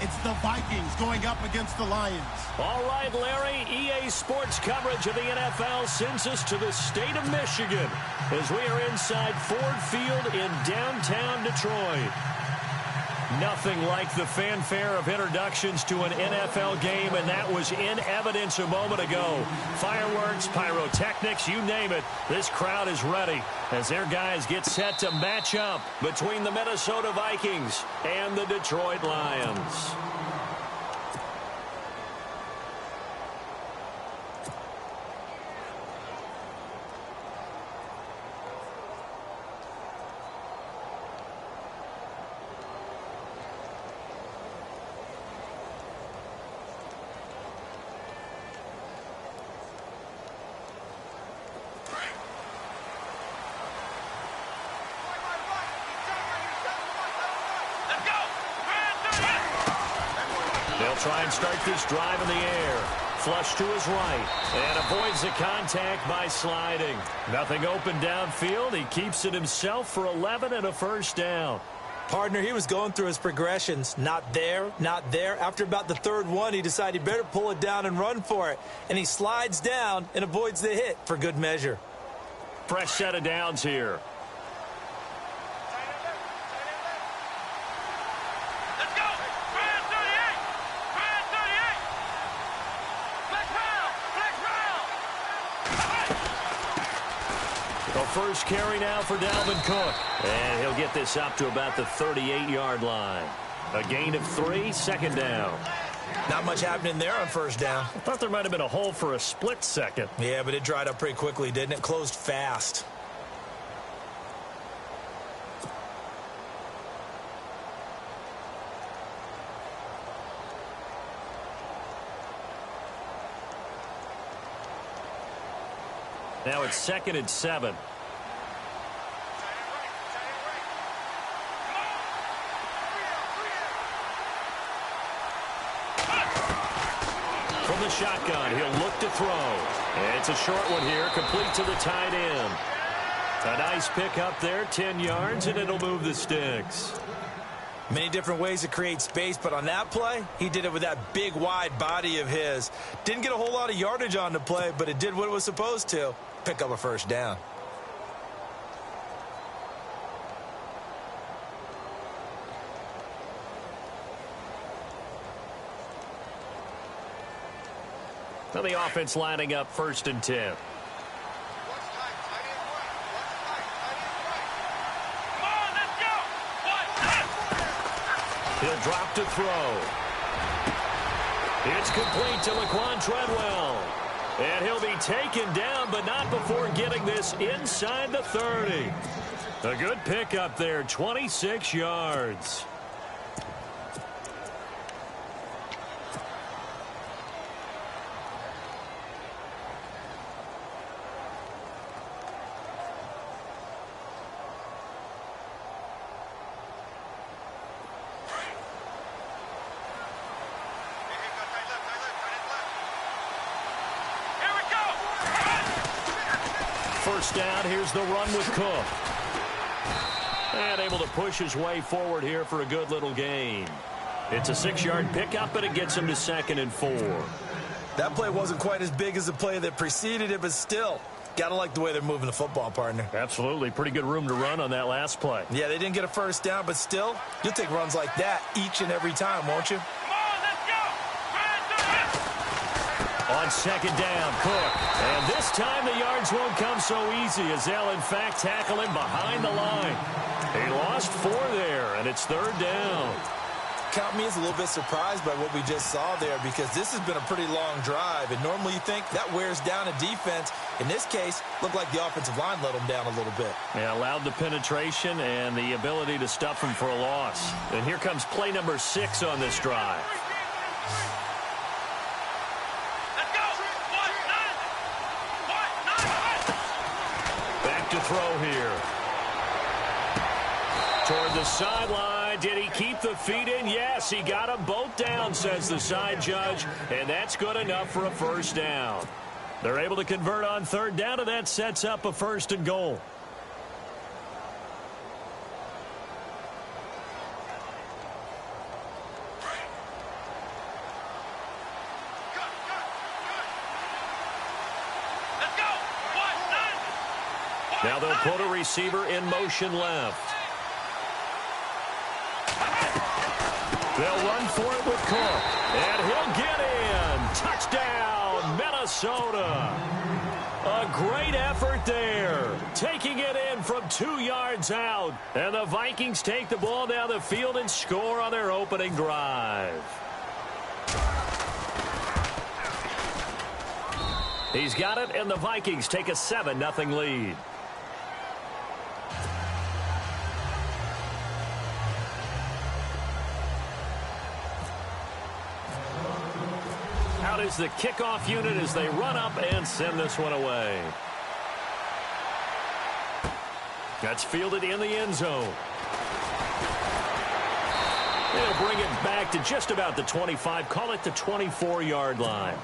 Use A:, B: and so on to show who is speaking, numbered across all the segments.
A: It's the Vikings going up against the Lions.
B: All right, Larry, EA Sports coverage of the NFL sends us to the state of Michigan as we are inside Ford Field in downtown Detroit. Nothing like the fanfare of introductions to an NFL game, and that was in evidence a moment ago. Fireworks, pyrotechnics, you name it. This crowd is ready as their guys get set to match up between the Minnesota Vikings and the Detroit Lions. They'll try and start this drive in the air. Flush to his right. And avoids the contact by sliding. Nothing open downfield. He keeps it himself for 11 and a first down.
C: Partner, he was going through his progressions. Not there, not there. After about the third one, he decided he better pull it down and run for it. And he slides down and avoids the hit for good measure.
B: Fresh set of downs here. First carry now for Dalvin Cook. And he'll get this up to about the 38-yard line. A gain of 3, second down.
C: Not much happening there on first down.
B: I thought there might have been a hole for a split second.
C: Yeah, but it dried up pretty quickly, didn't it? Closed fast.
B: Now it's 2nd and 7. From the shotgun, he'll look to throw. It's a short one here, complete to the tight end. A nice pick up there, 10 yards, and it'll move the sticks.
C: Many different ways to create space, but on that play, he did it with that big, wide body of his. Didn't get a whole lot of yardage on the play, but it did what it was supposed to. Pick up a first down.
B: Now the offense lining up 1st and 10. He'll drop to throw. It's complete to Laquan Treadwell. And he'll be taken down, but not before getting this inside the 30. A good pickup there, 26 yards. First down, here's the run with Cook. And able to push his way forward here for a good little gain. It's a 6-yard pickup, and it gets him to 2nd and 4.
C: That play wasn't quite as big as the play that preceded it, but still, gotta like the way they're moving the football, partner.
B: Absolutely. Pretty good room to run on that last play.
C: Yeah, they didn't get a first down, but still, you'll take runs like that each and every time, won't you?
B: On 2nd down, Cook. And this time the yards won't come so easy as they'll, in fact, tackle him behind the line. He lost 4 there, and it's 3rd down.
C: Count me as a little bit surprised by what we just saw there, because this has been a pretty long drive, and normally you think that wears down a defense. In this case, looked like the offensive line let them down a little bit.
B: Yeah, allowed the penetration and the ability to stuff them for a loss. And here comes play number 6 on this drive. Back to throw here. Toward the sideline. Did he keep the feet in? Yes, he got them both down, says the side judge. And that's good enough for a first down. They're able to convert on 3rd down, and that sets up a 1st and goal. Now they'll put a receiver in motion left. They'll run for it with Cook. And he'll get in. Touchdown, Minnesota. A great effort there. Taking it in from 2 yards out. And the Vikings take the ball down the field and score on their opening drive. He's got it, and the Vikings take a 7-0 lead. Out is the kickoff unit as they run up and send this one away. That's fielded in the end zone. They'll bring it back to just about the 25, call it the 24-yard line.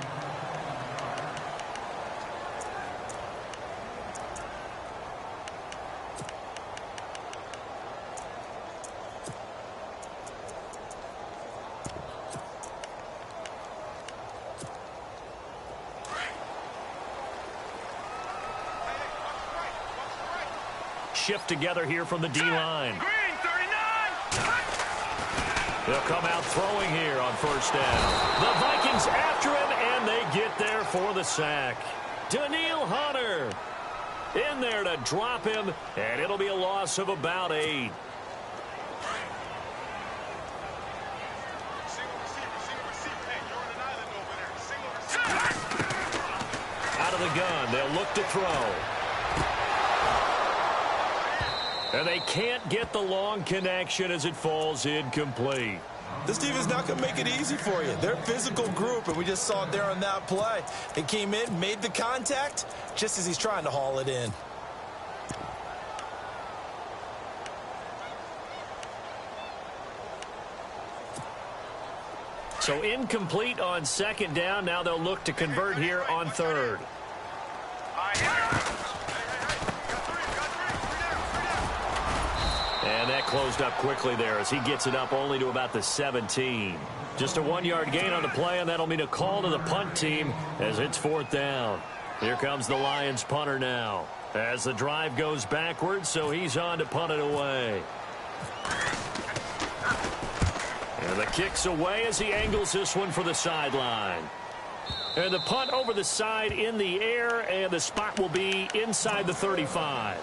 B: Shift together here from the D-line. They'll come out throwing here on first down. The Vikings after him, and they get there for the sack. Daniil Hunter in there to drop him, and it'll be a loss of about 8. Out of the gun, they'll look to throw. And they can't get the long connection as it falls incomplete.
C: This team is not going to make it easy for you. They're a physical group, and we just saw it there on that play. They came in, made the contact, just as he's trying to haul it in.
B: So incomplete on second down. Now they'll look to convert here on third. And that closed up quickly there as he gets it up only to about the 17. Just a 1-yard gain on the play, and that'll mean a call to the punt team as it's fourth down. Here comes the Lions punter now as the drive goes backwards, so he's on to punt it away. And the kick's away as he angles this one for the sideline. And the punt over the side in the air, and the spot will be inside the 35.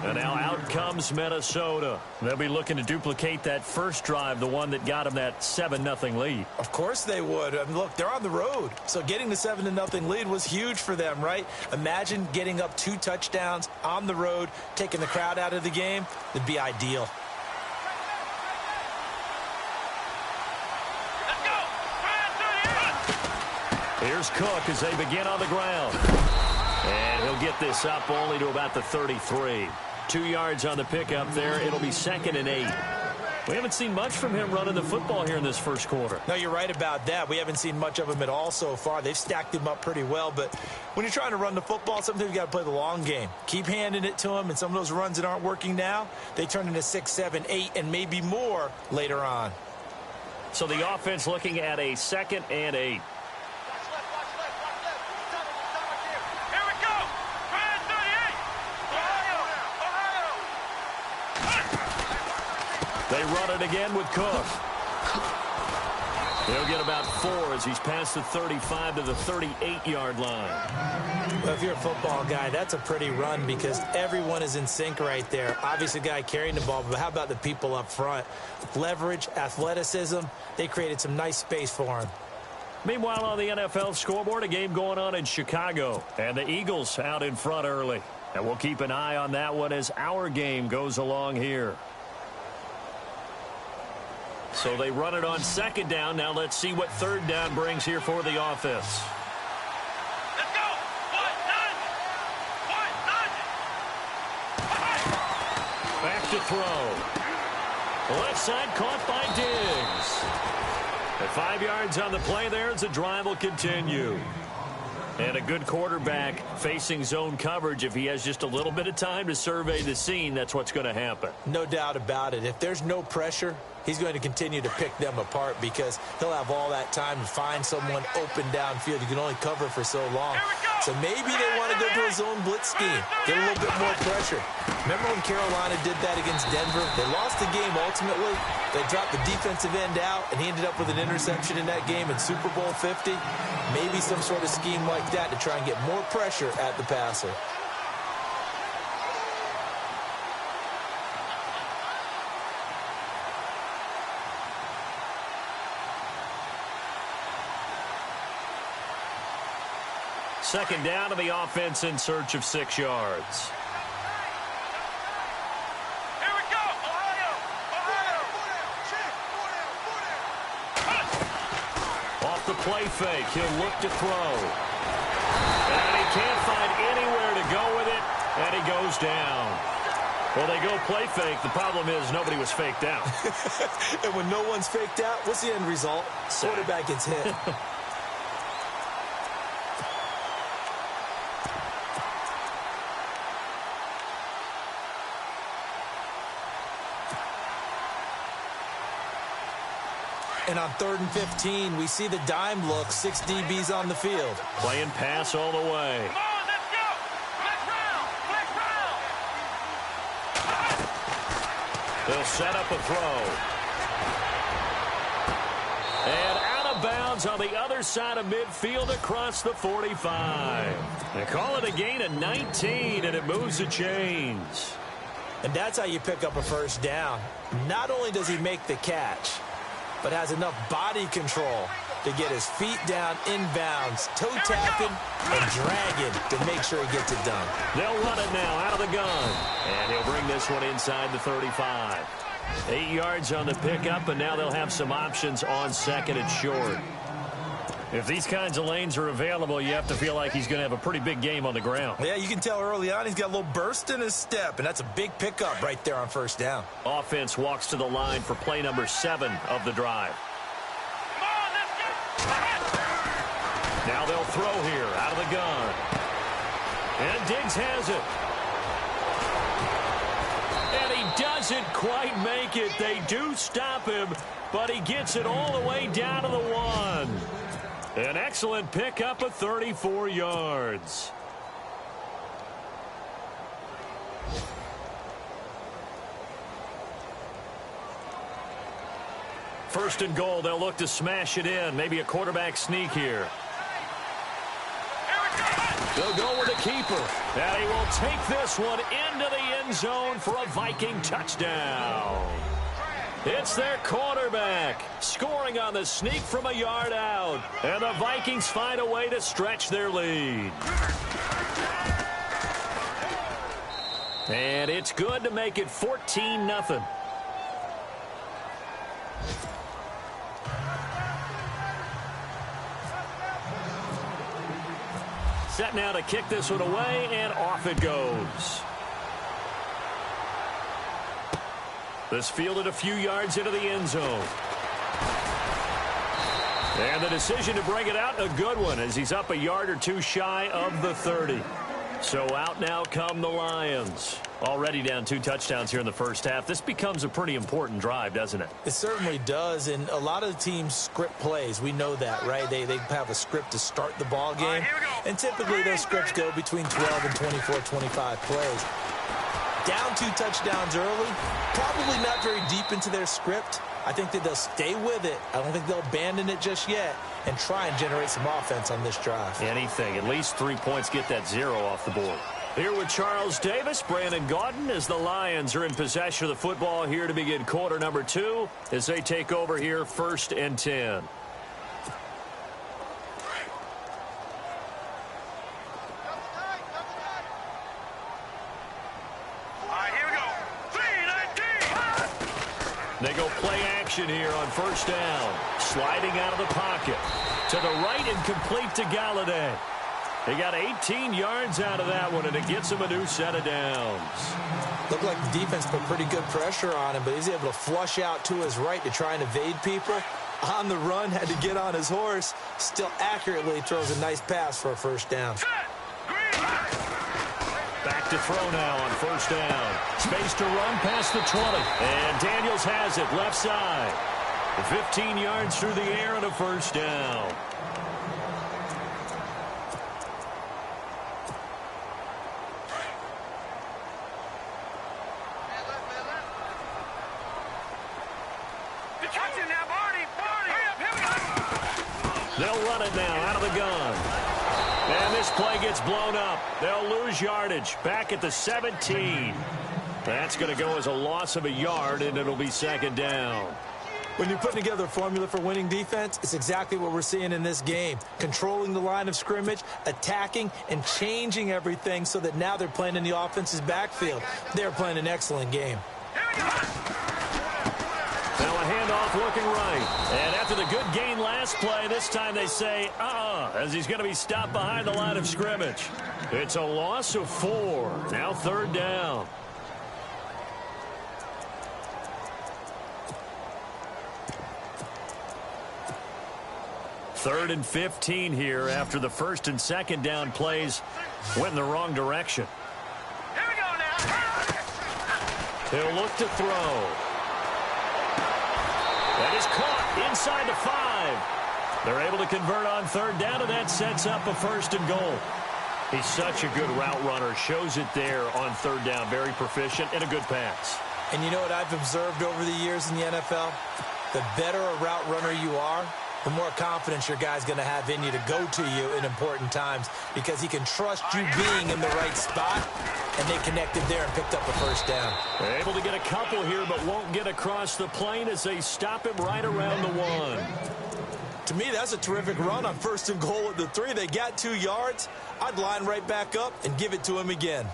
B: And now out comes Minnesota. They'll be looking to duplicate that first drive, the one that got them that 7-0 lead.
C: Of course they would. I mean, look, they're on the road. So getting the 7-0 lead was huge for them, right? Imagine getting up 2 touchdowns on the road, taking the crowd out of the game. It'd be ideal.
B: Here's Cook as they begin on the ground. And he'll get this up only to about the 33. 2 yards on the pickup there. It'll be 2nd and 8. We haven't seen much from him running the football here in this first quarter.
C: No, you're right about that. We haven't seen much of him at all so far. They've stacked him up pretty well, but when you're trying to run the football, sometimes you got to play the long game. Keep handing it to him, and some of those runs that aren't working now, they turn into 6, 7, 8, and maybe more later on.
B: So the offense looking at a 2nd and 8. They run it again with Cook. He'll get about 4 as he's past the 35 to the 38-yard line.
C: Well, if you're a football guy, that's a pretty run because everyone is in sync right there. Obviously, the guy carrying the ball, but how about the people up front? Leverage, athleticism, they created some nice space for him.
B: Meanwhile, on the NFL scoreboard, a game going on in Chicago, and the Eagles out in front early. And we'll keep an eye on that one as our game goes along here. So they run it on 2nd down. Now let's see what 3rd down brings here for the offense.
D: Let's go!
B: Back to throw. Left side caught by Diggs. At 5 yards on the play there as the drive will continue. And a good quarterback facing zone coverage. If he has just a little bit of time to survey the scene, that's what's going to happen.
C: No doubt about it. If there's no pressure, he's going to continue to pick them apart because he'll have all that time to find someone open downfield. You can only cover for so long. So maybe they want to go to a zone blitz scheme, get a little bit more pressure. Remember when Carolina did that against Denver? They lost the game ultimately. They dropped the defensive end out, and he ended up with an interception in that game in Super Bowl 50. Maybe some sort of scheme like that to try and get more pressure at the passer.
B: Second down to the offense in search of 6 yards.
D: Here we go! Ohio!
B: Off the play fake, he'll look to throw. And he can't find anywhere to go with it, and he goes down. Well, they go play fake. The problem is nobody was faked out.
C: And when no one's faked out, what's the end result? Quarterback gets hit. And on 3rd and 15, we see the dime look, 6 DBs on the field.
B: Playing pass all the way.
D: Come on, let's go! Flex round! Flex round!
B: They'll set up a throw. And out of bounds on the other side of midfield across the 45. They call it a gain of 19, and it moves the chains.
C: And that's how you pick up a first down. Not only does he make the catch, but has enough body control to get his feet down inbounds, toe tapping and dragging to make sure he gets it done.
B: They'll run it now out of the gun. And he'll bring this one inside the 35. 8 yards on the pickup, and now they'll have some options on 2nd and short. If these kinds of lanes are available, you have to feel like he's going to have a pretty big game on the ground.
C: Yeah, you can tell early on he's got a little burst in his step, and that's a big pickup right there on first down.
B: Offense walks to the line for play number 7 of the drive.
D: Come on, let's go!
B: Now they'll throw here out of the gun. And Diggs has it. And he doesn't quite make it. They do stop him, but he gets it all the way down to the 1. An excellent pickup of 34 yards. First and goal, they'll look to smash it in. Maybe a quarterback sneak here. They'll go with the keeper. And he will take this one into the end zone for a Viking touchdown. It's their quarterback scoring on the sneak from a yard out. And the Vikings find a way to stretch their lead. And it's good to make it 14-0. Set now to kick this one away, and off it goes. This fielded a few yards into the end zone. And the decision to bring it out, a good one, as he's up a yard or two shy of the 30. So out now come the Lions. Already down 2 touchdowns here in the first half. This becomes a pretty important drive, doesn't it?
C: It certainly does, and a lot of the teams script plays. We know that, right? They have a script to start the ball game, and typically those scripts go between 12 and 24, 25 plays. Down 2 touchdowns early, probably not very deep into their script. I think that they'll stay with it. I don't think they'll abandon it just yet and try and generate some offense on this drive.
B: Anything. At least 3 points, get that 0 off the board. Here with Charles Davis, Brandon Gaudin, as the Lions are in possession of the football here to begin quarter number 2 as they take over here 1st and 10. They go play action here on 1st down. Sliding out of the pocket. To the right and complete to Galladay. They got 18 yards out of that one, and it gets him a new set of downs.
C: Looked like the defense put pretty good pressure on him, but he's able to flush out to his right to try and evade people. On the run, had to get on his horse. Still accurately throws a nice pass for a 1st down.
B: Back to throw now on first down. Space to run past the 20. And Daniels has it left side. 15 yards through the air and a first down. They'll run it now out of the gun. And this play gets blown up. They'll lose yardage back at the 17. That's going to go as a loss of a yard, and it'll be second down.
C: When you're putting together a formula for winning defense, it's exactly what we're seeing in this game. Controlling the line of scrimmage, attacking, and changing everything so that now they're playing in the offense's backfield. They're playing an excellent game.
B: Now a handoff looking right. And after the good gain last play, this time they say, as he's going to be stopped behind the line of scrimmage. It's a loss of 4. Now third down. Third and 15 here after the first and second down plays went in the wrong direction.
D: Here we go now.
B: He'll look to throw. That is caught inside the 5. They're able to convert on third down, and that sets up a first and goal. He's such a good route runner. Shows it there on third down. Very proficient and a good pass.
C: And you know what I've observed over the years in the NFL? The better a route runner you are, the more confidence your guy's going to have in you to go to you in important times because he can trust you being in the right spot, and they connected there and picked up a first down.
B: They're able to get a couple here, but won't get across the plane as they stop him right around the 1.
C: To me, that's a terrific run on first and goal at the 3. They got 2 yards. I'd line right back up and give it to him again.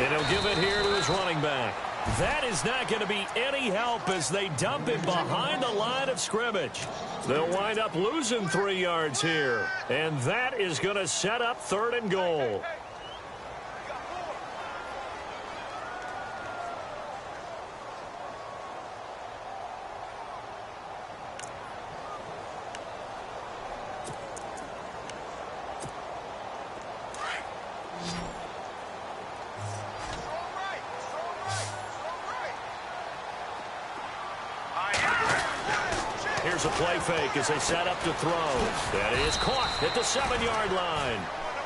B: And he'll give it here to his running back. That is not going to be any help as they dump him behind the line of scrimmage. They'll wind up losing 3 yards here. And that is going to set up third and goal. Here's a play fake as they set up to throw. That is caught at the 7-yard line.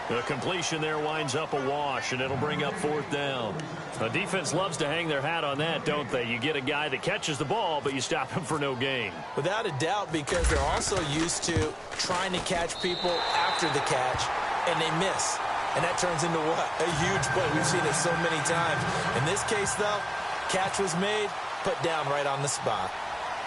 B: The completion there winds up a wash, and it'll bring up fourth down. The defense loves to hang their hat on that, don't they? You get a guy that catches the ball, but you stop him for no gain.
C: Without a doubt, because they're also used to trying to catch people after the catch, and they miss. And that turns into what? A huge play. We've seen it so many times. In this case, though, catch was made, put down right on the spot.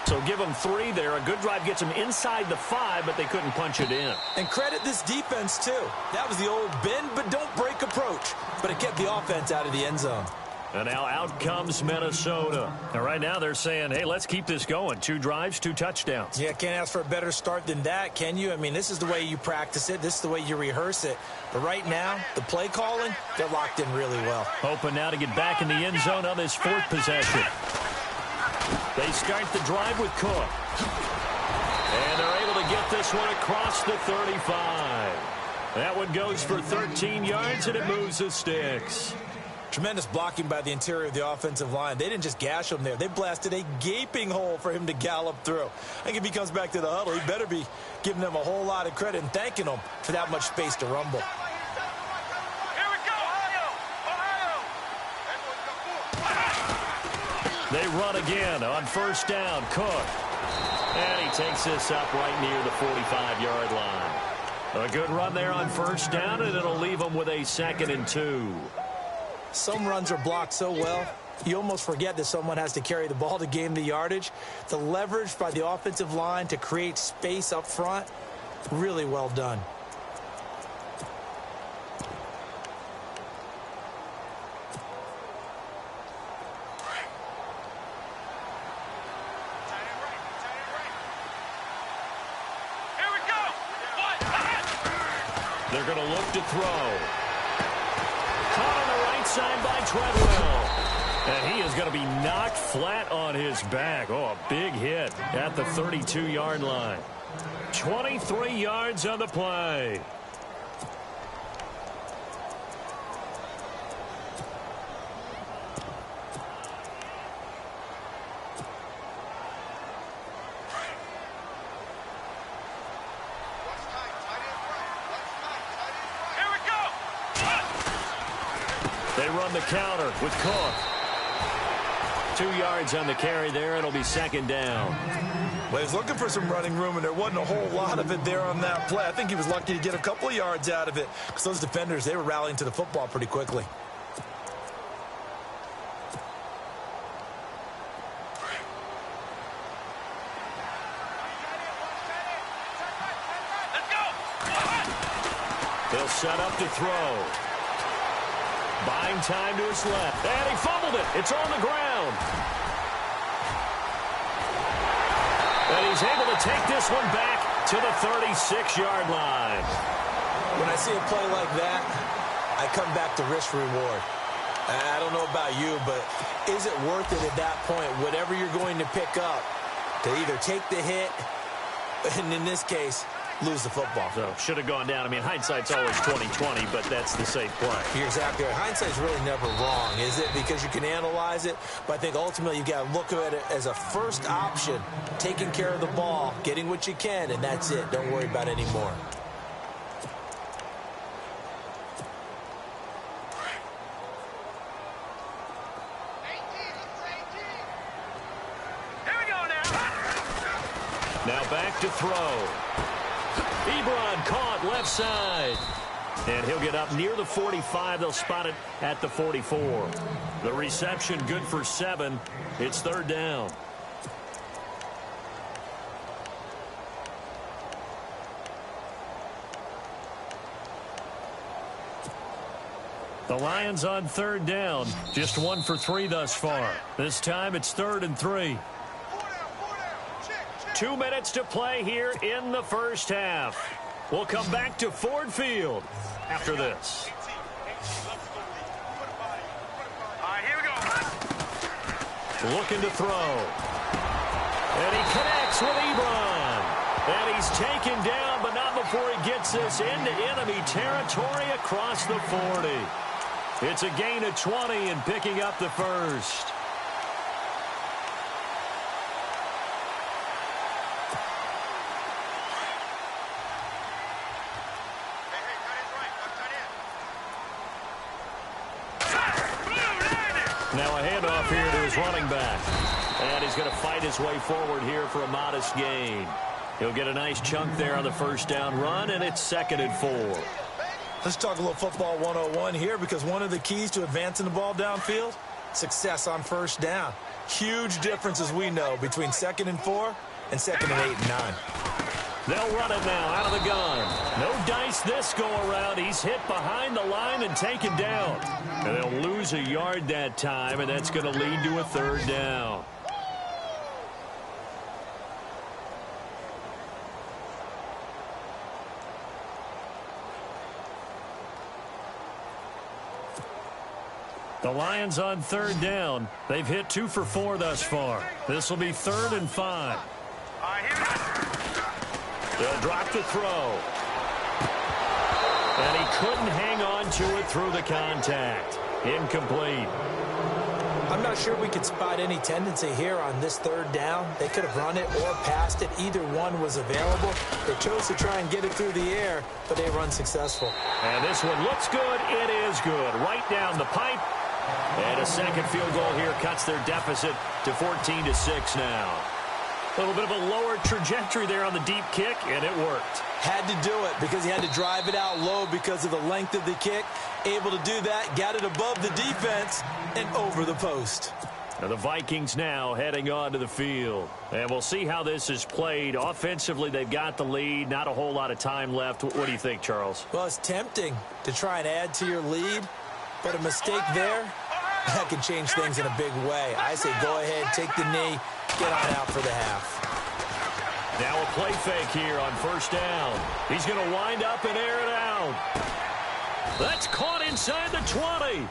B: So give them 3 there. A good drive gets them inside the 5, but they couldn't punch it in.
C: And credit this defense, too. That was the old bend but don't break approach. But it kept the offense out of the end zone.
B: And now out comes Minnesota. And right now they're saying, hey, let's keep this going. 2 drives, 2 touchdowns.
C: Yeah, can't ask for a better start than that, can you? I mean, this is the way you practice it. This is the way you rehearse it. But right now, the play calling, they're locked in really well.
B: Hoping now to get back in the end zone on this 4th possession. They start the drive with Cook. And they're able to get this one across the 35. That one goes for 13 yards, and it moves the sticks.
C: Tremendous blocking by the interior of the offensive line. They didn't just gash him there. They blasted a gaping hole for him to gallop through. I think if he comes back to the huddle, he better be giving them a whole lot of credit and thanking them for that much space to rumble.
B: They run again on first down. Cook. And he takes this up right near the 45-yard line. A good run there on first down, and it'll leave them with a 2nd and 2.
C: Some runs are blocked so well, you almost forget that someone has to carry the ball to gain the yardage. The leverage by the offensive line to create space up front, really well done.
B: They're going to look to throw. Caught on the right side by Treadwell. And he is going to be knocked flat on his back. Oh, a big hit at the 32-yard line. 23 yards on the play. They run the counter with Cook. 2 yards on the carry there. It'll be second down.
C: Well, he was looking for some running room, and there wasn't a whole lot of it there on that play. I think he was lucky to get a couple of yards out of it because those defenders, they were rallying to the football pretty quickly.
B: He'll set up to throw. Buying time to his left. And he fumbled it. It's on the ground. And he's able to take this one back to the 36-yard line.
C: When I see a play like that, I come back to risk-reward. I don't know about you, but is it worth it at that point, whatever you're going to pick up, to either take the hit, and in this case, lose the football?
B: So, should have gone down. I mean, hindsight's always 20/20, but that's the safe play.
C: You're exactly right. Hindsight's really never wrong, is it? Because you can analyze it, but I think ultimately you've got to look at it as a first option, taking care of the ball, getting what you can, and that's it. Don't worry about it anymore.
B: Now back to throw. Ebron caught left side. And he'll get up near the 45. They'll spot it at the 44. The reception good for 7. It's third down. The Lions on third down. Just 1 for 3 thus far. This time it's 3rd and 3. 2 minutes to play here in the first half. We'll come back to Ford Field after this.
D: All right, here we go.
B: Looking to throw. And he connects with Ebron. And he's taken down, but not before he gets this into enemy territory across the 40. It's a gain of 20 and picking up the first. Now a handoff here to his running back. And he's going to fight his way forward here for a modest gain. He'll get a nice chunk there on the first down run, and it's 2nd and 4.
C: Let's talk a little football 101 here, because one of the keys to advancing the ball downfield, success on first down. Huge difference, as we know, between 2nd and 4 and 2nd and 8 and 9.
B: They'll run it now out of the gun. No dice this go around. He's hit behind the line and taken down. And they'll lose a yard that time, and that's going to lead to a 3rd down. The Lions on 3rd down. They've hit 2 for 4 thus far. This will be 3rd and 5.
D: All right, here we go.
B: They'll drop the throw. And he couldn't hang on to it through the contact. Incomplete.
C: I'm not sure we could spot any tendency here on this 3rd down. They could have run it or passed it. Either one was available. They chose to try and get it through the air, but they were unsuccessful.
B: And this one looks good. It is good. Right down the pipe. And a second field goal here cuts their deficit to 14-6 now. A little bit of a lower trajectory there on the deep kick, and it worked.
C: Had to do it because he had to drive it out low because of the length of the kick. Able to do that, got it above the defense and over the post.
B: Now the Vikings now heading onto the field. And we'll see how this is played. Offensively, they've got the lead. Not a whole lot of time left. What do you think, Charles?
C: Well, it's tempting to try and add to your lead, but a mistake there, that can change things in a big way. I say go ahead, take the knee, get on out for the half.
B: Now a play fake here on first down. He's going to wind up and air it out. That's caught inside the 20.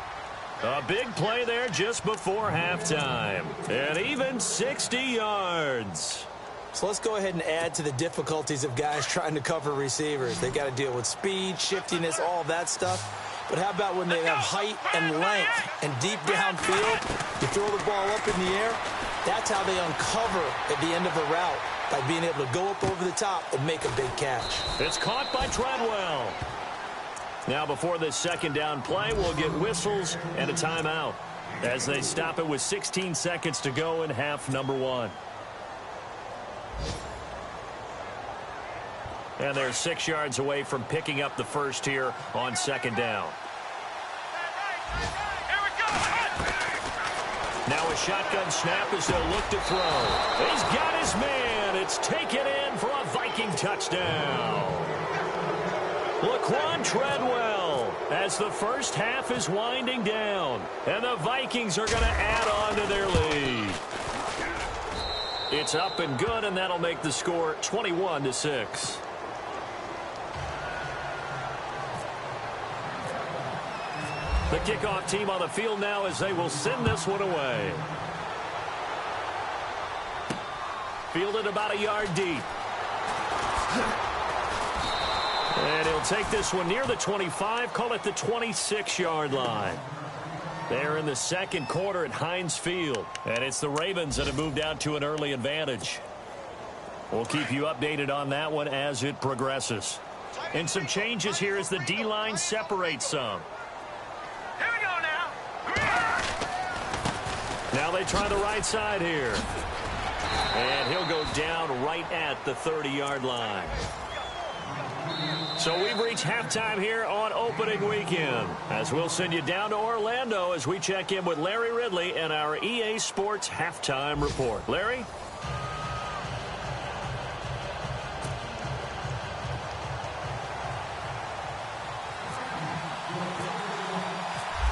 B: A big play there just before halftime. And even 60 yards.
C: So let's go ahead and add to the difficulties of guys trying to cover receivers. They got to deal with speed, shiftiness, all that stuff. But how about when they have height and length and deep downfield, you throw the ball up in the air? That's how they uncover at the end of a route, by being able to go up over the top and make a big catch.
B: It's caught by Treadwell. Now before this second down play, we'll get whistles and a timeout as they stop it with 16 seconds to go in half number 1. And they're 6 yards away from picking up the first here on second down. Now a shotgun snap as they'll look to throw. He's got his man. It's taken in for a Viking touchdown. Laquan Treadwell as the first half is winding down. And the Vikings are going to add on to their lead. It's up and good, and that'll make the score 21-6. The kickoff team on the field now as they will send this one away. Fielded about a yard deep. And he'll take this one near the 25, call it the 26-yard line. They're in the second quarter at Heinz Field. And it's the Ravens that have moved out to an early advantage. We'll keep you updated on that one as it progresses. And some changes here as the D-line separates some.
D: Here we go now.
B: Now they try the right side here. And he'll go down right at the 30-yard line. So we've reached halftime here on opening weekend, as we'll send you down to Orlando as we check in with Larry Ridley and our EA Sports Halftime Report. Larry?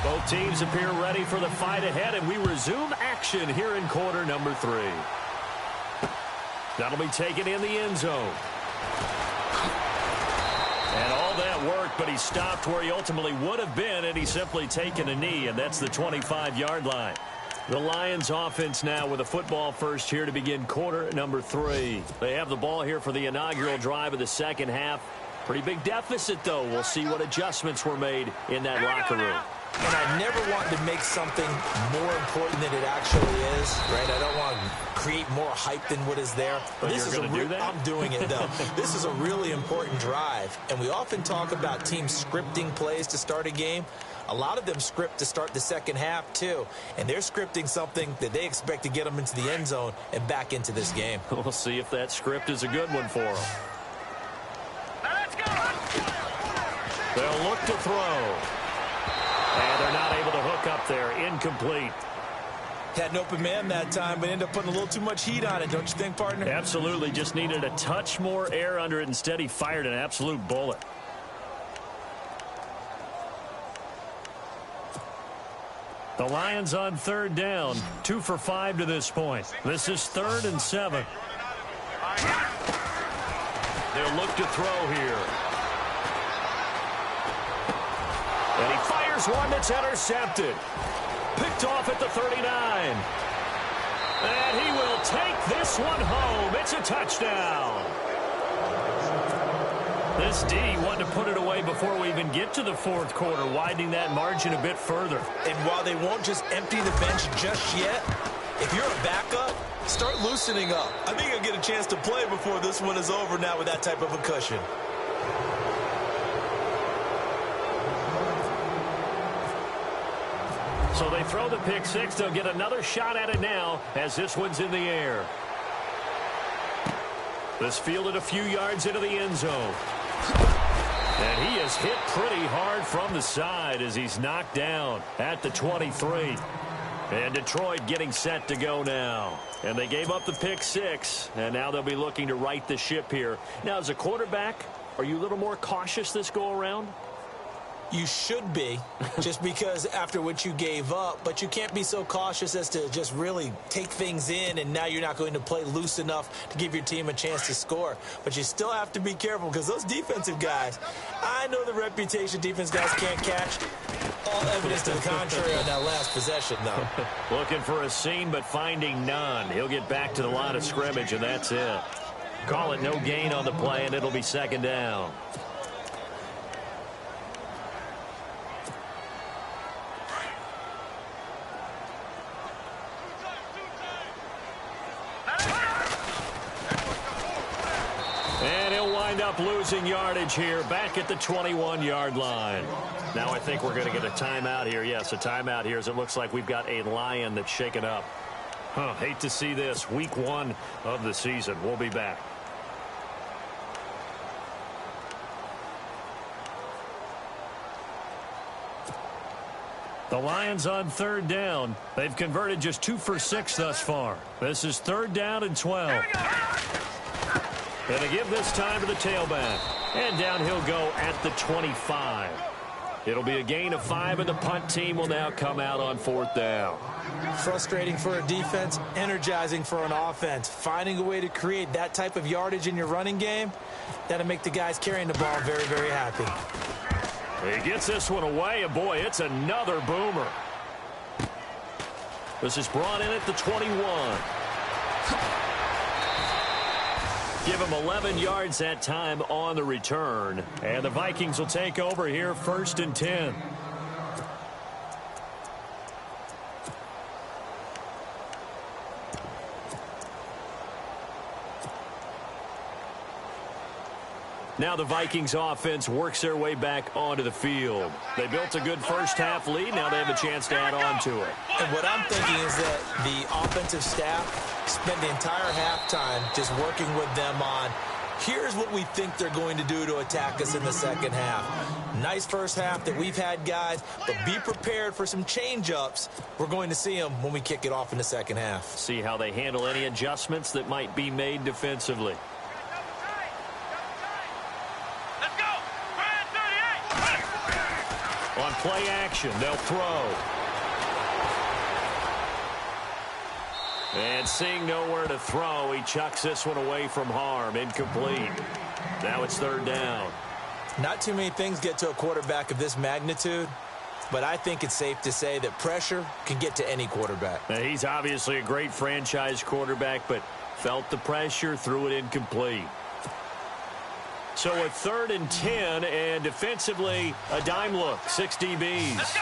B: Both teams appear ready for the fight ahead, and we resume action here in quarter number 3. That'll be taken in the end zone. And all that worked, but he stopped where he ultimately would have been had he simply taken a knee, and that's the 25-yard line. The Lions offense now with a football first here to begin quarter number 3. They have the ball here for the inaugural drive of the second half. Pretty big deficit, though. We'll see what adjustments were made in that locker room.
C: And I never want to make something more important than it actually is, right? I don't want to create more hype than what is there.
B: But
C: this is I'm doing it, though. This is a really important drive. And we often talk about teams scripting plays to start a game. A lot of them script to start the second half, too. And they're scripting something that they expect to get them into the end zone and back into this game.
B: We'll see if that script is a good one for them.
D: Let's go.
B: They'll look to throw. And they're not able to hook up there. Incomplete.
C: Had an open man that time, but ended up putting a little too much heat on it, don't you think, partner?
B: Absolutely. Just needed a touch more air under it. Instead, he fired an absolute bullet. The Lions on third down. 2 for 5 to this point. This is 3rd and 7. They'll look to throw here. And he fires one that's intercepted. Picked off at the 39. And he will take this one home. It's a touchdown. This D wanted to put it away before we even get to the fourth quarter, widening that margin a bit further.
C: And while they won't just empty the bench just yet, if you're a backup, start loosening up. I think you'll get a chance to play before this one is over now with that type of a cushion.
B: So they throw the pick six. They'll get another shot at it now as this one's in the air. This fielded a few yards into the end zone. And he is hit pretty hard from the side as he's knocked down at the 23. And Detroit getting set to go now. And they gave up the pick six. And now they'll be looking to right the ship here. Now, as a quarterback, are you a little more cautious this go around?
C: You should be, just because after what you gave up, but you can't be so cautious as to just really take things in, and now you're not going to play loose enough to give your team a chance to score. But you still have to be careful because those defensive guys, I know the reputation defense guys can't catch all evidence to the contrary on that last possession, though.
B: Looking for a seam, but finding none. He'll get back to the line of scrimmage, and that's it. Call it no gain on the play, and it'll be second down. And he'll wind up losing yardage here, back at the 21-yard line. Now I think we're going to get a timeout here. Yes, a timeout here, as it looks like we've got a Lion that's shaken up. Hate to see this. Week 1 of the season. We'll be back. The Lions on third down. They've converted just 2 for 6 thus far. This is third down and 12. And they give this time to the tailback. And down he'll go at the 25. It'll be a gain of 5, and the punt team will now come out on fourth down.
C: Frustrating for a defense, energizing for an offense. Finding a way to create that type of yardage in your running game, that'll make the guys carrying the ball very, very happy.
B: He gets this one away, and boy, it's another boomer. This is brought in at the 21. Give him 11 yards that time on the return. And the Vikings will take over here, 1st and 10. Now the Vikings offense works their way back onto the field. They built a good first half lead. Now they have a chance to add on to it.
C: And what I'm thinking is that the offensive staff spent the entire halftime just working with them on, here's what we think they're going to do to attack us in the second half. Nice first half that we've had, guys, but be prepared for some change-ups. We're going to see them when we kick it off in the second half.
B: See how they handle any adjustments that might be made defensively. On play action, they'll throw. And seeing nowhere to throw, he chucks this one away from harm. Incomplete. Now it's third down.
C: Not too many things get to a quarterback of this magnitude, but I think it's safe to say that pressure can get to any quarterback.
B: Now, he's obviously a great franchise quarterback, but felt the pressure, threw it incomplete. So a 3rd and 10, and defensively, a dime look, 6 DBs.
D: Let's go.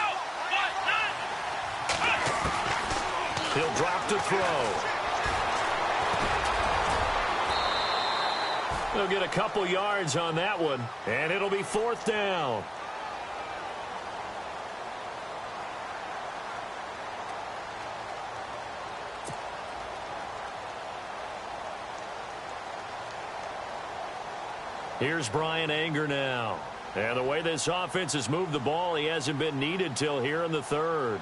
B: He'll drop to throw. They'll get a couple yards on that one, and it'll be 4th down. Here's Brian Anger now. And the way this offense has moved the ball, he hasn't been needed till here in the 3rd.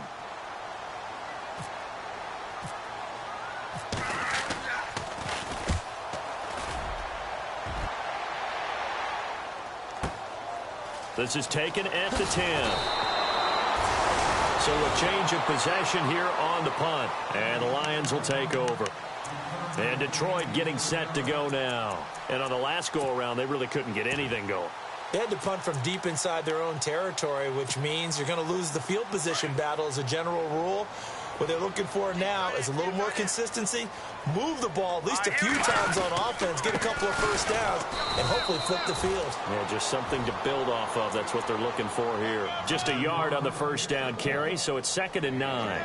B: This is taken at the 10. So a change of possession here on the punt. And the Lions will take over. And Detroit getting set to go now. And on the last go-around, they really couldn't get anything going.
C: They had to punt from deep inside their own territory, which means you're going to lose the field position battle as a general rule. What they're looking for now is a little more consistency, move the ball at least a few times on offense, get a couple of first downs, and hopefully flip the field.
B: Yeah, just something to build off of. That's what they're looking for here. Just a yard on the first down carry, so it's 2nd and 9.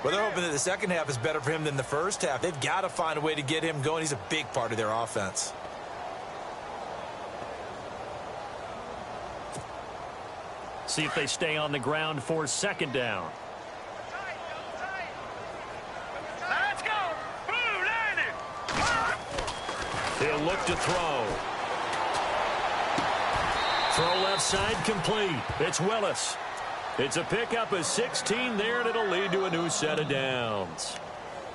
C: Well, they're hoping that the second half is better for him than the first half. They've got to find a way to get him going. He's a big part of their offense.
B: See if they stay on the ground for 2nd down.
D: Let's go. Blue landed.
B: He'll look to throw. Throw left side complete. It's Willis. It's a pickup of 16 there, and it'll lead to a new set of downs.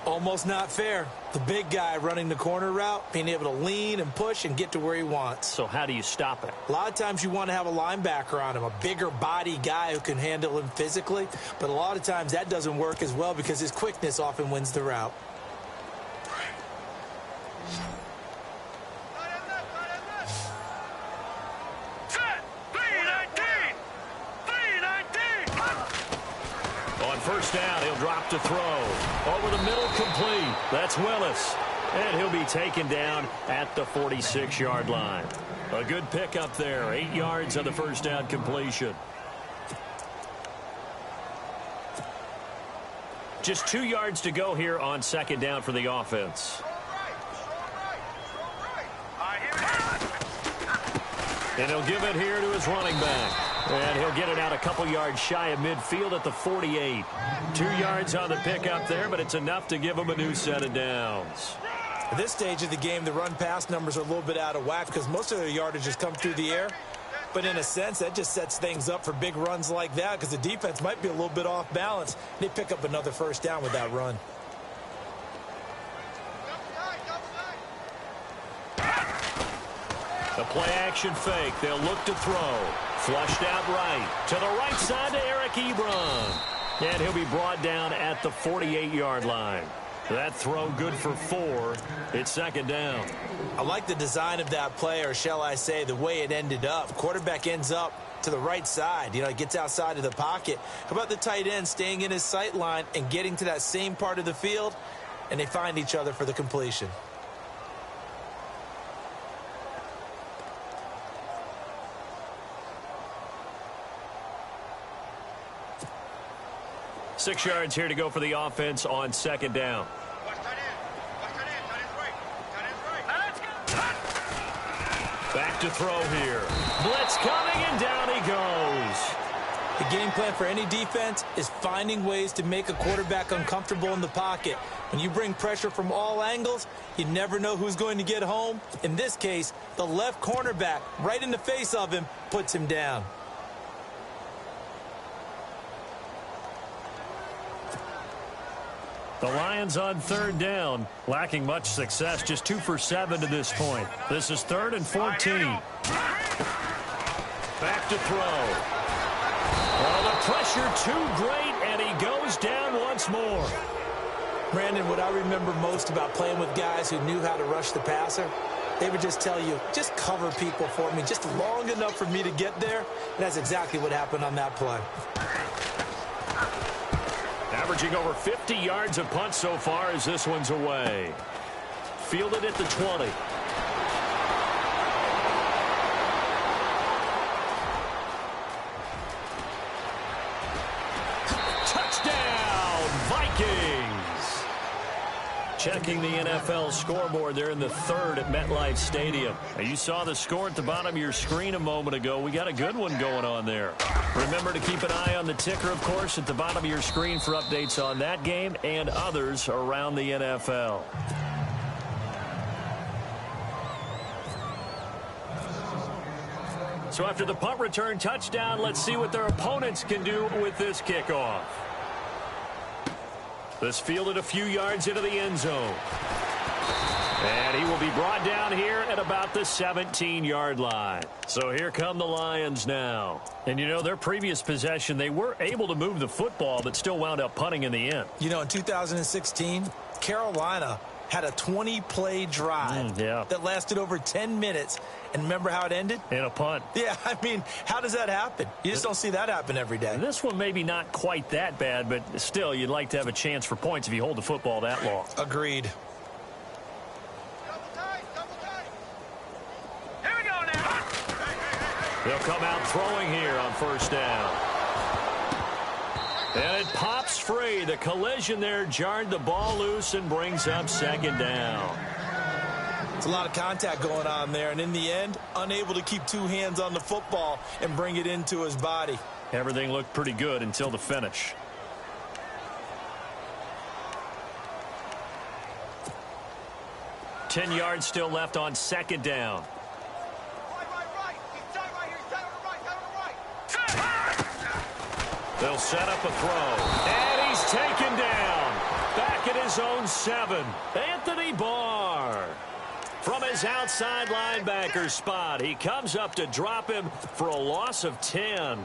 C: Almost not fair. The big guy running the corner route, being able to lean and push and get to where he wants.
B: So how do you stop it?
C: A lot of times you want to have a linebacker on him, a bigger body guy who can handle him physically. But a lot of times that doesn't work as well because his quickness often wins the route.
D: Set. 319. 319.
B: He'll drop to throw. Over the middle, complete. That's Willis. And he'll be taken down at the 46-yard line. A good pickup there. 8 yards on the first down completion. Just 2 yards to go here on second down for the offense. And he'll give it here to his running back. And he'll get it out a couple yards shy of midfield at the 48. 2 yards on the pickup there, but it's enough to give him a new set of downs.
C: At this stage of the game, the run-pass numbers are a little bit out of whack because most of their yardage has come through the air. But in a sense, that just sets things up for big runs like that because the defense might be a little bit off balance. They pick up another first down with that run.
B: The play-action fake. They'll look to throw. Flushed out right. To the right side to Eric Ebron. And he'll be brought down at the 48-yard line. That throw good for 4. It's second down.
C: I like the design of that play, or shall I say the way it ended up. Quarterback ends up to the right side. You know, he gets outside of the pocket. How about the tight end staying in his sight line and getting to that same part of the field? And they find each other for the completion.
B: Six yards here to go for the offense on second down. Back to throw here. Blitz coming, and down he goes.
C: The game plan for any defense is finding ways to make a quarterback uncomfortable in the pocket. When you bring pressure from all angles, you never know who's going to get home. In this case, the left cornerback, right in the face of him, puts him down.
B: The Lions on third down, lacking much success, just 2 for 7 to this point. This is 3rd and 14. Back to throw. Oh, the pressure too great, and he goes down once more.
C: Brandon, what I remember most about playing with guys who knew how to rush the passer, they would just tell you, just cover people for me, just long enough for me to get there. And that's exactly what happened on that play.
B: Averaging over 50 yards a punt so far as this one's away. Fielded at the 20. Touchdown, Vikings! Checking the NFL scoreboard there in the 3rd at MetLife Stadium. Now, you saw the score at the bottom of your screen a moment ago. We got a good one going on there. Remember to keep an eye on the ticker, of course, at the bottom of your screen for updates on that game and others around the NFL. So after the punt return touchdown, let's see what their opponents can do with this kickoff. This fielded a few yards into the end zone. And he will be brought down here at about the 17-yard line. So here come the Lions now. And, you know, their previous possession, they were able to move the football, but still wound up punting in the end.
C: You know, in 2016, Carolina had a 20-play drive that lasted over 10 minutes. And remember how it ended?
B: In a punt.
C: Yeah, I mean, how does that happen? You just don't see that happen every day.
B: This one maybe not quite that bad, but still, you'd like to have a chance for points if you hold the football that long.
C: Agreed.
B: They'll come out throwing here on first down. And it pops free. The collision there jarred the ball loose and brings up second down.
C: It's a lot of contact going on there, and in the end, unable to keep 2 hands on the football and bring it into his body.
B: Everything looked pretty good until the finish. Ten yards still left on second down. They'll set up a throw. And he's taken down. Back at his own 7. Anthony Barr. From his outside linebacker spot, he comes up to drop him for a loss of 10.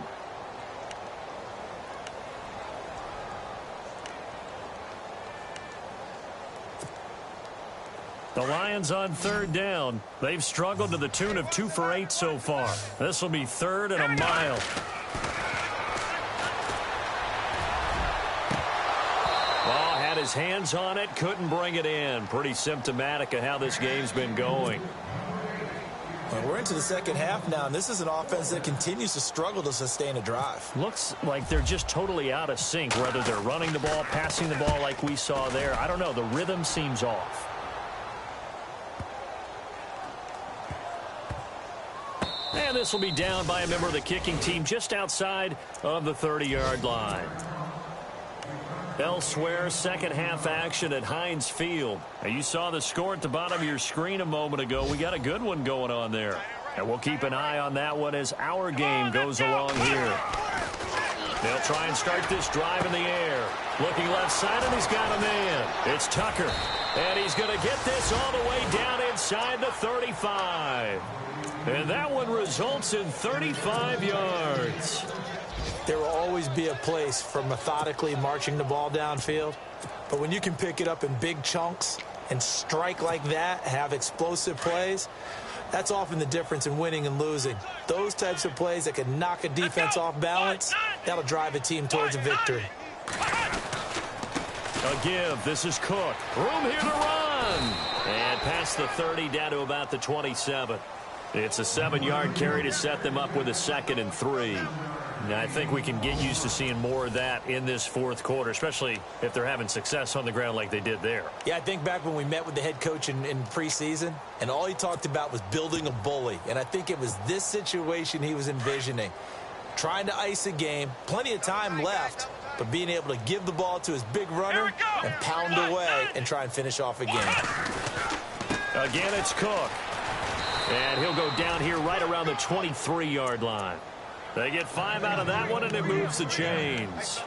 B: The Lions on third down. They've struggled to the tune of 2 for 8 so far. This will be 3rd and a mile. his hands on it, couldn't bring it in. Pretty symptomatic of how this game's been going.
C: Well, we're into the second half now, and this is an offense that continues to struggle to sustain a drive.
B: Looks like they're just totally out of sync, whether they're running the ball, passing the ball like we saw there. I don't know. The rhythm seems off. And this will be down by a member of the kicking team just outside of the 30-yard line. Elsewhere, second half action at Heinz Field. Now, you saw the score at the bottom of your screen a moment ago. We got a good one going on there. And we'll keep an eye on that one as our game goes along here. They'll try and start this drive in the air. Looking left side, and he's got a man. It's Tucker. And he's going to get this all the way down inside the 35. And that one results in 35 yards.
C: There will always be a place for methodically marching the ball downfield. But when you can pick it up in big chunks and strike like that, have explosive plays, that's often the difference in winning and losing. Those types of plays that can knock a defense off balance, that'll drive a team towards a victory.
B: A give. This is Cook. Room here to run. And past the 30 down to about the 27. It's a 7-yard carry to set them up with a 2nd and 3. Now, I think we can get used to seeing more of that in this fourth quarter, especially if they're having success on the ground like they did there.
C: Yeah, I think back when we met with the head coach in preseason, and all he talked about was building a bully. And I think it was this situation he was envisioning. Trying to ice a game, plenty of time left, but being able to give the ball to his big runner and pound away and try and finish off a game.
B: Again, it's Cook. And he'll go down here right around the 23-yard line. They get 5 out of that one, and it moves the chains.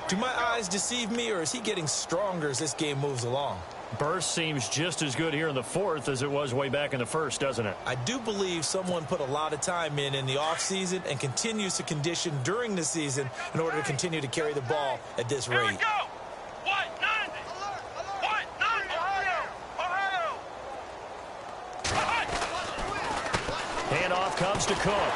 C: Do my eyes deceive me, or is he getting stronger as this game moves along?
B: Burst seems just as good here in the fourth as it was way back in the first, doesn't it?
C: I do believe someone put a lot of time in the offseason and continues to condition during the season in order to continue to carry the ball at this rate.
D: Here we go. White 90. White 90. Ohio.
B: Handoff comes to Cook.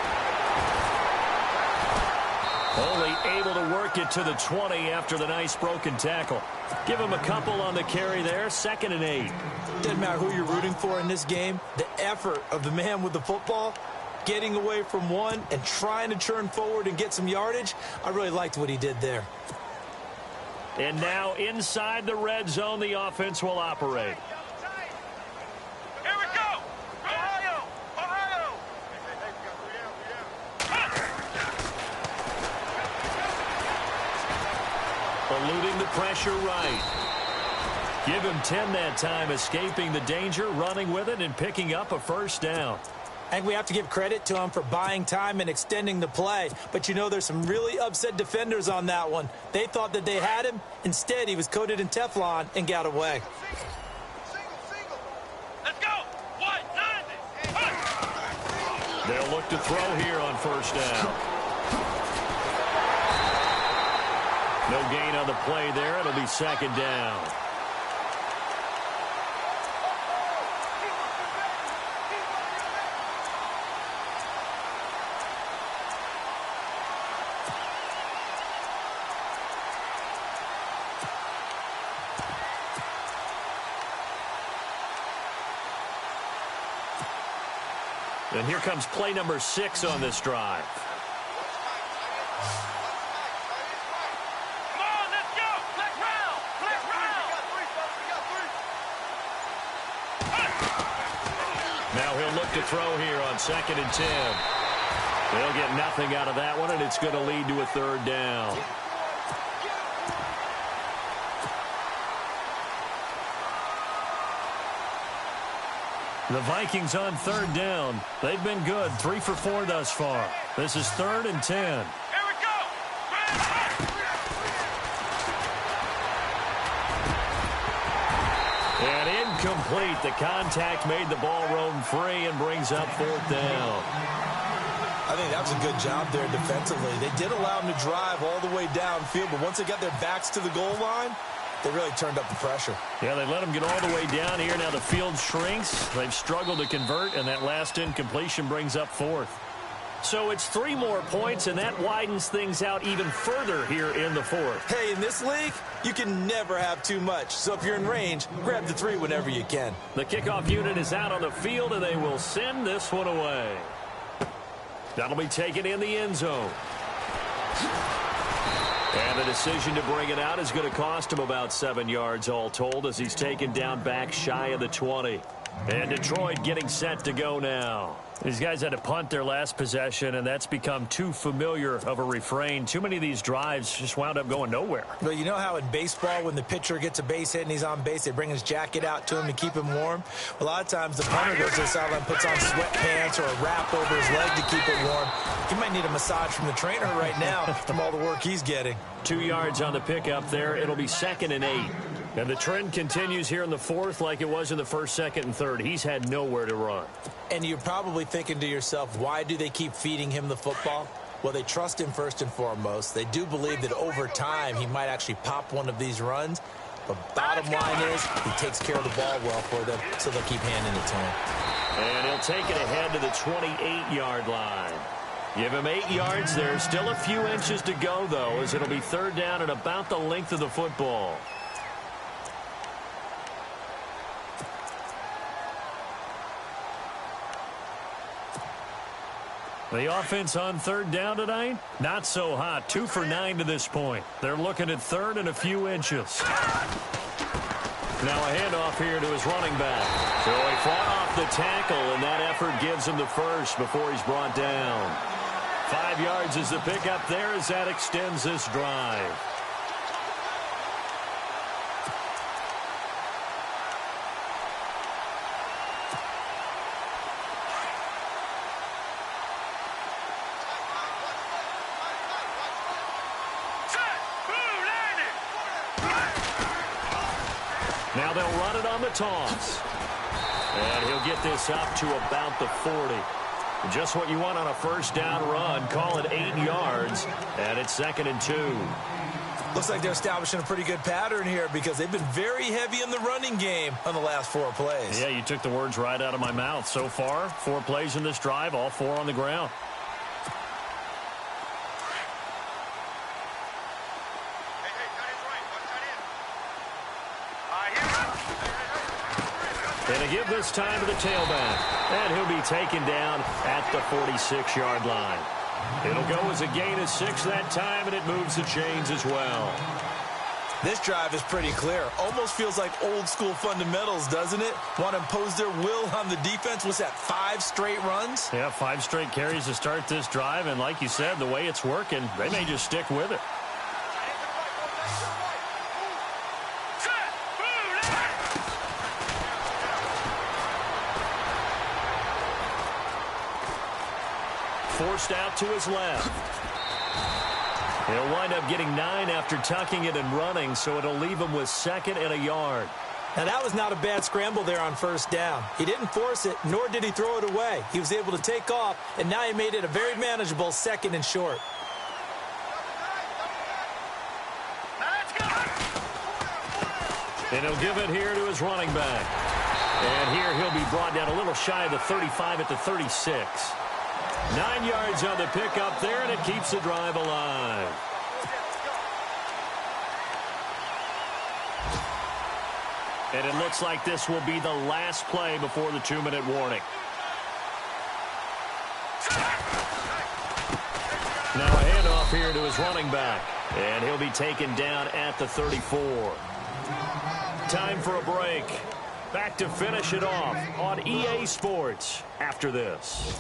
B: Only able to work it to the 20 after the nice broken tackle. Give him a couple on the carry there, 2nd and 8.
C: Doesn't matter who you're rooting for in this game. The effort of the man with the football, getting away from one and trying to turn forward and get some yardage, I really liked what he did there.
B: And now inside the red zone, the offense will operate.
D: Here we go. Ohio. Ohio.
B: Eluding the pressure right. Give him 10 that time, escaping the danger, running with it, and picking up a first down.
C: I think we have to give credit to him for buying time and extending the play. But, you know, there's some really upset defenders on that one. They thought that they had him. Instead, he was coated in Teflon and got away.
D: Let's go. White 90.
B: They'll look to throw here on first down. No gain on the play there. It'll be 2nd down. And here comes play number 6 on this drive.
D: Come on, let's go. Let's round. Let's round.
B: Now he'll look to throw here on 2nd and 10. They'll get nothing out of that one, and it's going to lead to a 3rd down. The Vikings on 3rd down. They've been good, 3 for 4 thus far. This is 3rd and 10.
D: Here we go.
B: And incomplete. The contact made the ball roam free and brings up 4th down.
C: I think that was a good job there defensively. They did allow them to drive all the way downfield, but once they got their backs to the goal line, they really turned up the pressure.
B: Yeah, they let them get all the way down here. Now the field shrinks. They've struggled to convert, and that last incompletion brings up 4th. So it's 3 more points, and that widens things out even further here in the fourth.
C: Hey, in this league, you can never have too much. So if you're in range, grab the 3 whenever you can.
B: The kickoff unit is out on the field, and they will send this one away. That'll be taken in the end zone. And the decision to bring it out is going to cost him about 7 yards all told as he's taken down back shy of the 20. And Detroit getting set to go now. These guys had to punt their last possession, and that's become too familiar of a refrain. Too many of these drives just wound up going nowhere.
C: Well, you know how in baseball, when the pitcher gets a base hit and he's on base, they bring his jacket out to him to keep him warm? A lot of times the punter goes to the sideline, puts on sweatpants or a wrap over his leg to keep it warm. He might need a massage from the trainer right now from all the work he's getting.
B: 2 yards on the pickup there. It'll be 2nd and 8. And the trend continues here in the fourth like it was in the first, second, and third. He's had nowhere to run.
C: And you're probably thinking to yourself, why do they keep feeding him the football? Well, they trust him first and foremost. They do believe that over time he might actually pop one of these runs. But bottom line is he takes care of the ball well for them, so they'll keep handing it to him.
B: And he'll take it ahead to the 28-yard line. Give him 8 yards. There's still a few inches to go, though, as it'll be 3rd down and about the length of the football. The offense on 3rd down tonight, not so hot. 2 for 9 to this point. They're looking at 3rd and a few inches. Now a handoff here to his running back. So he fought off the tackle, and that effort gives him the first before he's brought down. 5 yards is the pickup there as that extends this drive. Now they'll run it on the toss. And he'll get this up to about the 40. Just what you want on a 1st down run. Call it 8 yards. And it's 2nd and 2.
C: Looks like they're establishing a pretty good pattern here because they've been very heavy in the running game on the last 4 plays.
B: Yeah, you took the words right out of my mouth. So far, 4 plays in this drive, all 4 on the ground. And a give this time to the tailback. And he'll be taken down at the 46-yard line. It'll go as a gain of 6 that time, and it moves the chains as well.
C: This drive is pretty clear. Almost feels like old-school fundamentals, doesn't it? Want to impose their will on the defense. What's that, 5 straight runs?
B: Yeah, 5 straight carries to start this drive. And like you said, the way it's working, they may just stick with it. Forced out to his left. He'll wind up getting 9 after tucking it and running, so it'll leave him with 2nd and a yard.
C: Now, that was not a bad scramble there on 1st down. He didn't force it, nor did he throw it away. He was able to take off, and now he made it a very manageable 2nd and short.
B: And he'll give it here to his running back. And here he'll be brought down a little shy of the 35 at the 36. 9 yards on the pickup there, and it keeps the drive alive. And it looks like this will be the last play before the 2-minute warning. Now a handoff here to his running back. And he'll be taken down at the 34. Time for a break. Back to finish it off on EA Sports after this.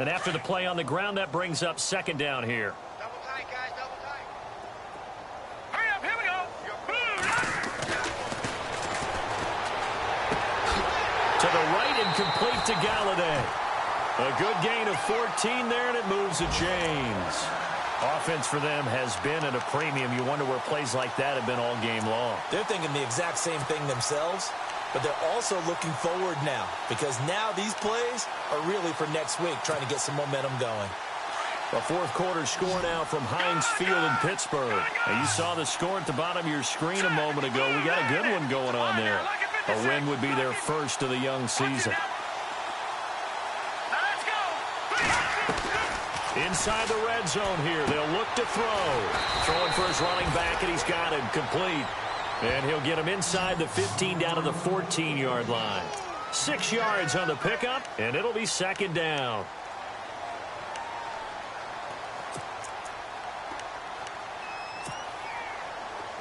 B: And after the play on the ground, that brings up 2nd down here.
D: Double tight, guys, double tight. Hurry up, here we go.
B: To the right and complete to Galladay. A good gain of 14 there, and it moves the chains. Offense for them has been at a premium. You wonder where plays like that have been all game long.
C: They're thinking the exact same thing themselves, but they're also looking forward now because now these plays are really for next week, trying to get some momentum going.
B: A fourth quarter score now from Heinz Field in Pittsburgh. And you saw the score at the bottom of your screen a moment ago. We got a good one going on there. A win would be their first of the young season. Inside the red zone here. They'll look to throw. Throwing for his running back, and he's got him complete. And he'll get him inside the 15 down to the 14-yard line. 6 yards on the pickup, and it'll be second down.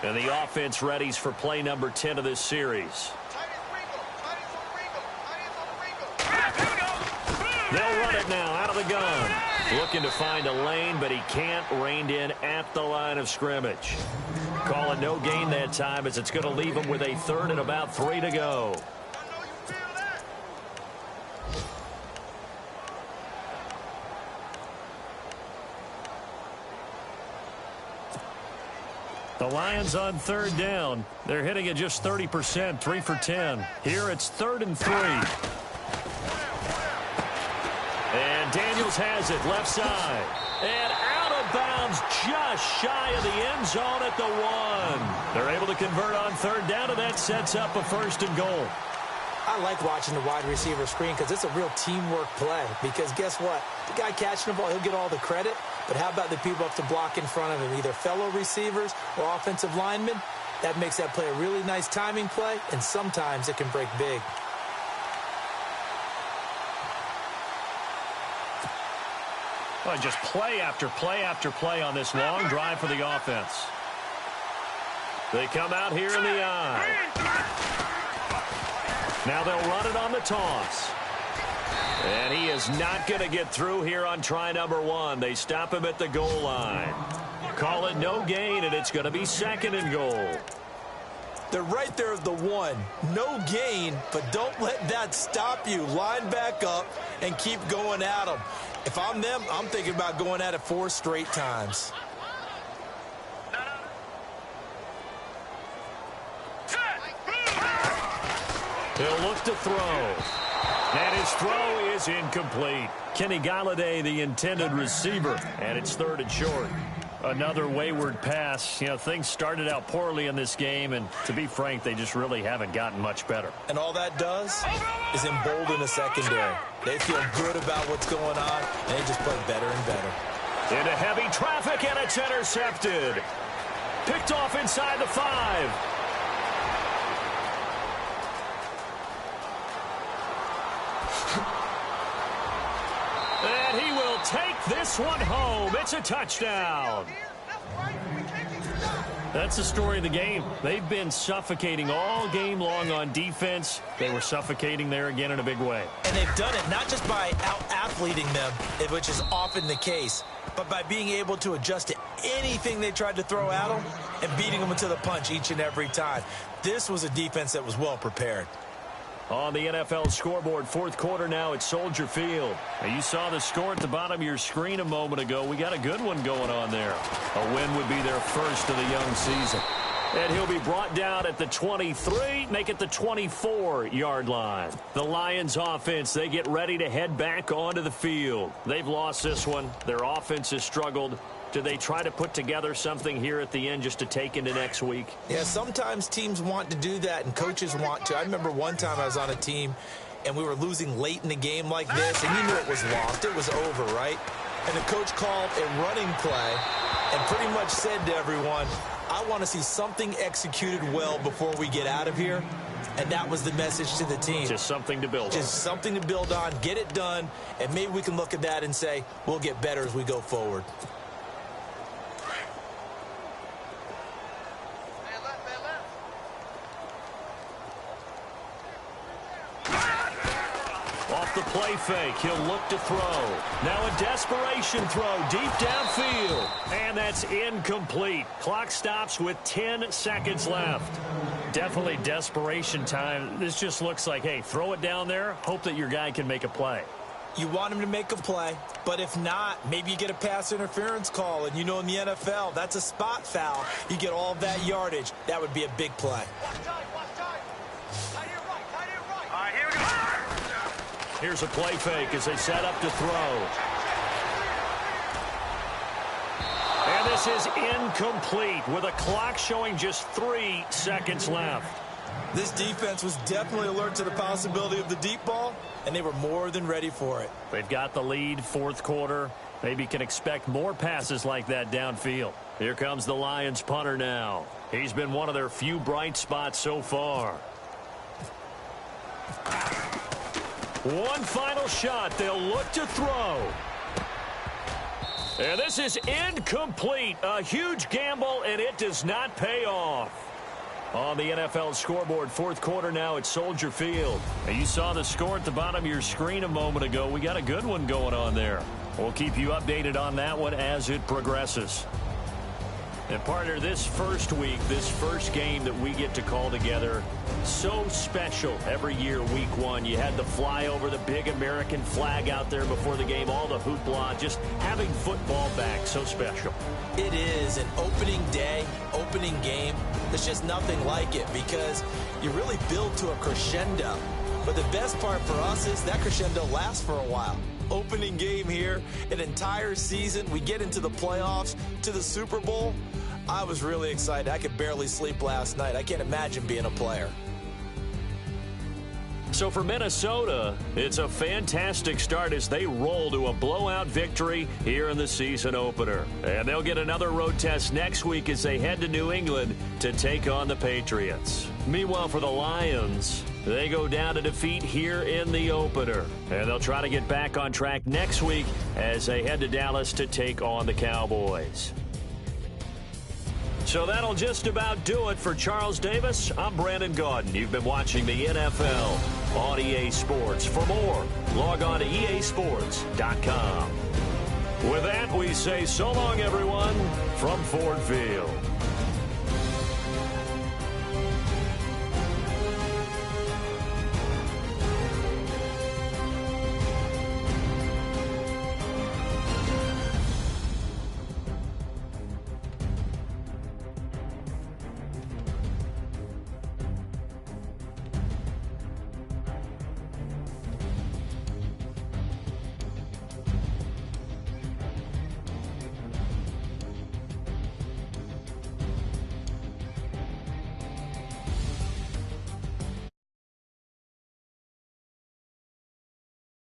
B: And the offense readies for play number 10 of this series. They'll run it now out of the gun. Looking to find a lane, but he can't. Reined in at the line of scrimmage. Call it no gain that time, as it's going to leave him with a third and about 3 to go. The Lions on third down. They're hitting at just 30%, 3 for 10. Here it's 3rd and 3. And Daniels has it left side. And out of bounds just shy of the end zone at the 1. They're able to convert on third down, and that sets up a 1st and goal.
C: I like watching the wide receiver screen because it's a real teamwork play. Because guess what? The guy catching the ball, he'll get all the credit. But how about the people up to block in front of him, either fellow receivers or offensive linemen? That makes that play a really nice timing play, and sometimes it can break big.
B: Well, just play after play after play on this long drive for the offense. They come out here in the eye. Now they'll run it on the toss. And he is not going to get through here on try number 1. They stop him at the goal line. Call it no gain, and it's going to be 2nd and goal.
C: They're right there at the 1. No gain, but don't let that stop you. Line back up and keep going at them. If I'm them, I'm thinking about going at it 4 straight times.
B: He'll look to throw. And his throw is incomplete. Kenny Galladay, the intended receiver, and it's 3rd and short. Another wayward pass. You know, things started out poorly in this game, and to be frank, they just really haven't gotten much better.
C: And all that does is embolden the secondary. They feel good about what's going on, and they just play better and better.
B: Into heavy traffic, and it's intercepted. Picked off inside the 5. And he will take this one home. It's a touchdown. That's the story of the game. They've been suffocating all game long on defense. They were suffocating there again in a big way.
C: And they've done it not just by out-athleting them, which is often the case, but by being able to adjust to anything they tried to throw at them and beating them to the punch each and every time. This was a defense that was well prepared.
B: On the NFL scoreboard, 4th quarter now at Soldier Field. Now, you saw the score at the bottom of your screen a moment ago. We got a good one going on there. A win would be their first of the young season. And he'll be brought down at the 23, make it the 24-yard line. The Lions offense, they get ready to head back onto the field. They've lost this one. Their offense has struggled. Do they try to put together something here at the end just to take into next week?
C: Yeah, sometimes teams want to do that, and coaches want to. I remember one time I was on a team, and we were losing late in the game like this, and you knew it was lost. It was over, right? And the coach called a running play and pretty much said to everyone, I want to see something executed well before we get out of here. And that was the message to the team.
B: Just something to build on.
C: Just something to build on, get it done, and maybe we can look at that and say, we'll get better as we go forward.
B: Off the play fake, he'll look to throw. Now a desperation throw deep downfield. And that's incomplete. Clock stops with 10 seconds left. Definitely desperation time. This just looks like, hey, throw it down there, hope that your guy can make a play.
C: You want him to make a play, but if not, maybe you get a pass interference call, and you know in the NFL, that's a spot foul. You get all of that yardage. That would be a big play.
D: Watch time. Tight here right. All right, here we go.
B: Here's a play fake as they set up to throw. This is incomplete with a clock showing just 3 seconds left.
C: This defense was definitely alert to the possibility of the deep ball, and they were more than ready for it.
B: They've got the lead, fourth quarter. Maybe can expect more passes like that downfield. Here comes the Lions punter now. He's been one of their few bright spots so far. One final shot. They'll look to throw. And this is incomplete. A huge gamble, and it does not pay off. On the NFL scoreboard, fourth quarter now at Soldier Field. And you saw the score at the bottom of your screen a moment ago. We got a good one going on there. We'll keep you updated on that one as it progresses. And partner, this first week, this first game that we get to call together, so special every year, week one. You had the flyover, the big American flag out there before the game, all the hoopla, just having football back, so special.
C: It is an opening day, opening game. There's just nothing like it because you really build to a crescendo. But the best part for us is that crescendo lasts for a while. Opening game here, an entire season. We get into the playoffs, to the Super Bowl. I was really excited. I could barely sleep last night. I can't imagine being a player.
B: So for Minnesota, it's a fantastic start as they roll to a blowout victory here in the season opener. And they'll get another road test next week as they head to New England to take on the Patriots. Meanwhile, for the Lions, they go down to defeat here in the opener. And they'll try to get back on track next week as they head to Dallas to take on the Cowboys. So that'll just about do it for Charles Davis. I'm Brandon Gaudin. You've been watching the NFL on EA Sports. For more, log on to easports.com. With that, we say so long, everyone, from Ford Field.